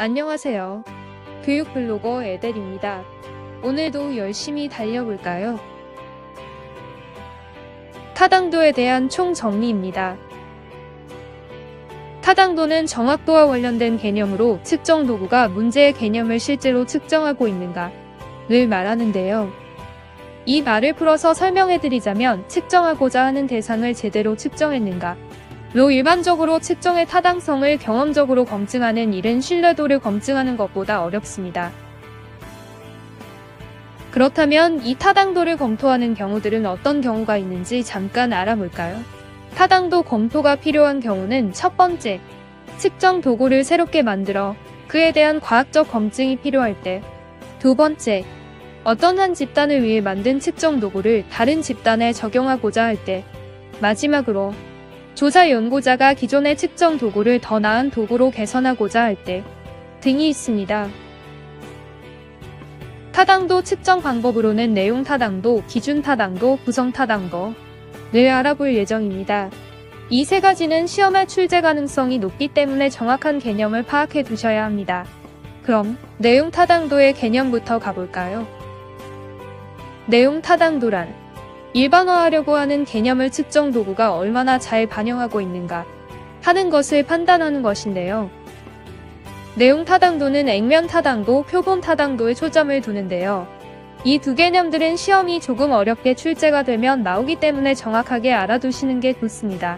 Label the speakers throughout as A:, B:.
A: 안녕하세요. 교육 블로거 에델입니다. 오늘도 열심히 달려볼까요? 타당도에 대한 총정리입니다. 타당도는 정확도와 관련된 개념으로 측정 도구가 문제의 개념을 실제로 측정하고 있는가를 말하는데요. 이 말을 풀어서 설명해드리자면 측정하고자 하는 대상을 제대로 측정했는가 로 일반적으로 측정의 타당성을 경험적으로 검증하는 일은 신뢰도를 검증하는 것보다 어렵습니다. 그렇다면 이 타당도를 검토하는 경우들은 어떤 경우가 있는지 잠깐 알아볼까요? 타당도 검토가 필요한 경우는 첫 번째, 측정 도구를 새롭게 만들어 그에 대한 과학적 검증이 필요할 때, 두 번째, 어떤 한 집단을 위해 만든 측정 도구를 다른 집단에 적용하고자 할 때, 마지막으로 조사 연구자가 기존의 측정 도구를 더 나은 도구로 개선하고자 할 때 등이 있습니다. 타당도 측정 방법으로는 내용 타당도, 기준 타당도, 구성 타당도를 알아볼 예정입니다. 이 세 가지는 시험에 출제 가능성이 높기 때문에 정확한 개념을 파악해 두셔야 합니다. 그럼 내용 타당도의 개념부터 가볼까요? 내용 타당도란 일반화하려고 하는 개념을 측정 도구가 얼마나 잘 반영하고 있는가 하는 것을 판단하는 것인데요. 내용 타당도는 액면 타당도, 표본 타당도에 초점을 두는데요. 이 두 개념들은 시험이 조금 어렵게 출제가 되면 나오기 때문에 정확하게 알아두시는 게 좋습니다.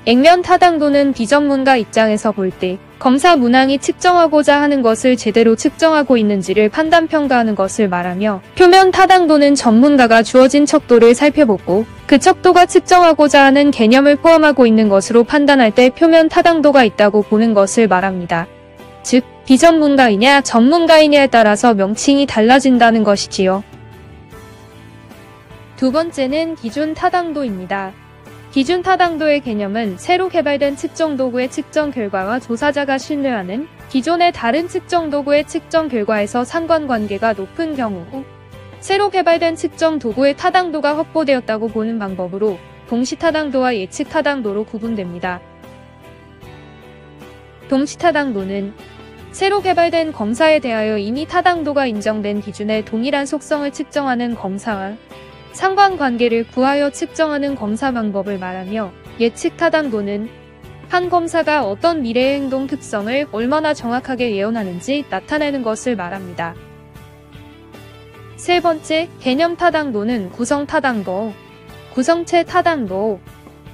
A: 액면 타당도는 비전문가 입장에서 볼 때 검사 문항이 측정하고자 하는 것을 제대로 측정하고 있는지를 판단 평가하는 것을 말하며, 표면 타당도는 전문가가 주어진 척도를 살펴보고 그 척도가 측정하고자 하는 개념을 포함하고 있는 것으로 판단할 때 표면 타당도가 있다고 보는 것을 말합니다. 즉, 비전문가이냐 전문가이냐에 따라서 명칭이 달라진다는 것이지요. 두 번째는 기준 타당도입니다. 기준 타당도의 개념은 새로 개발된 측정 도구의 측정 결과와 조사자가 신뢰하는 기존의 다른 측정 도구의 측정 결과에서 상관관계가 높은 경우, 새로 개발된 측정 도구의 타당도가 확보되었다고 보는 방법으로 동시타당도와 예측타당도로 구분됩니다. 동시타당도는 새로 개발된 검사에 대하여 이미 타당도가 인정된 기준의 동일한 속성을 측정하는 검사와 상관관계를 구하여 측정하는 검사 방법을 말하며, 예측타당도는 한 검사가 어떤 미래의 행동 특성을 얼마나 정확하게 예언하는지 나타내는 것을 말합니다. 세 번째, 개념 타당도는 구성 타당도, 구성체 타당도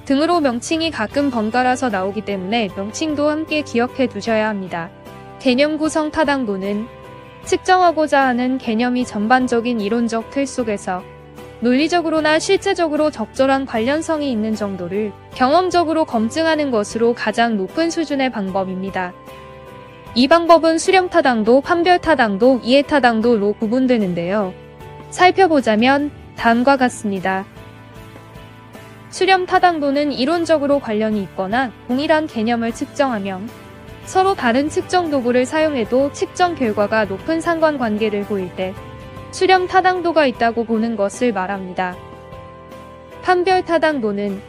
A: 등으로 명칭이 가끔 번갈아서 나오기 때문에 명칭도 함께 기억해 두셔야 합니다. 개념 구성 타당도는 측정하고자 하는 개념이 전반적인 이론적 틀 속에서 논리적으로나 실제적으로 적절한 관련성이 있는 정도를 경험적으로 검증하는 것으로 가장 높은 수준의 방법입니다. 이 방법은 수렴타당도, 판별타당도, 이해타당도로 구분되는데요. 살펴보자면 다음과 같습니다. 수렴타당도는 이론적으로 관련이 있거나 동일한 개념을 측정하며 서로 다른 측정 도구를 사용해도 측정 결과가 높은 상관관계를 보일 때 수렴 타당도가 있다고 보는 것을 말합니다. 판별 타당도는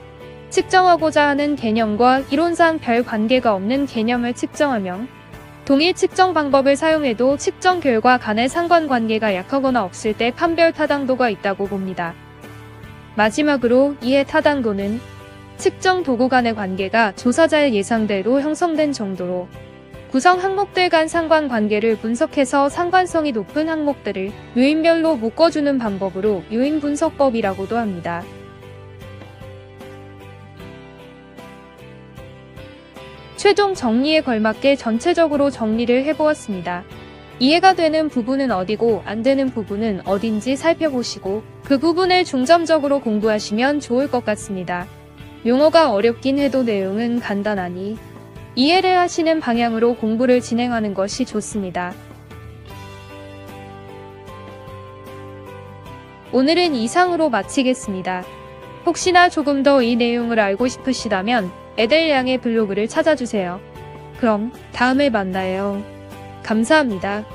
A: 측정하고자 하는 개념과 이론상 별 관계가 없는 개념을 측정하며 동일 측정 방법을 사용해도 측정 결과 간의 상관관계가 약하거나 없을 때 판별 타당도가 있다고 봅니다. 마지막으로 이해 타당도는 측정 도구 간의 관계가 조사자의 예상대로 형성된 정도로 구성 항목들 간 상관관계를 분석해서 상관성이 높은 항목들을 요인별로 묶어주는 방법으로 요인분석법이라고도 합니다. 최종 정리에 걸맞게 전체적으로 정리를 해보았습니다. 이해가 되는 부분은 어디고 안 되는 부분은 어딘지 살펴보시고 그 부분을 중점적으로 공부하시면 좋을 것 같습니다. 용어가 어렵긴 해도 내용은 간단하니 이해를 하시는 방향으로 공부를 진행하는 것이 좋습니다. 오늘은 이상으로 마치겠습니다. 혹시나 조금 더 이 내용을 알고 싶으시다면 에델 양의 블로그를 찾아주세요. 그럼 다음에 만나요. 감사합니다.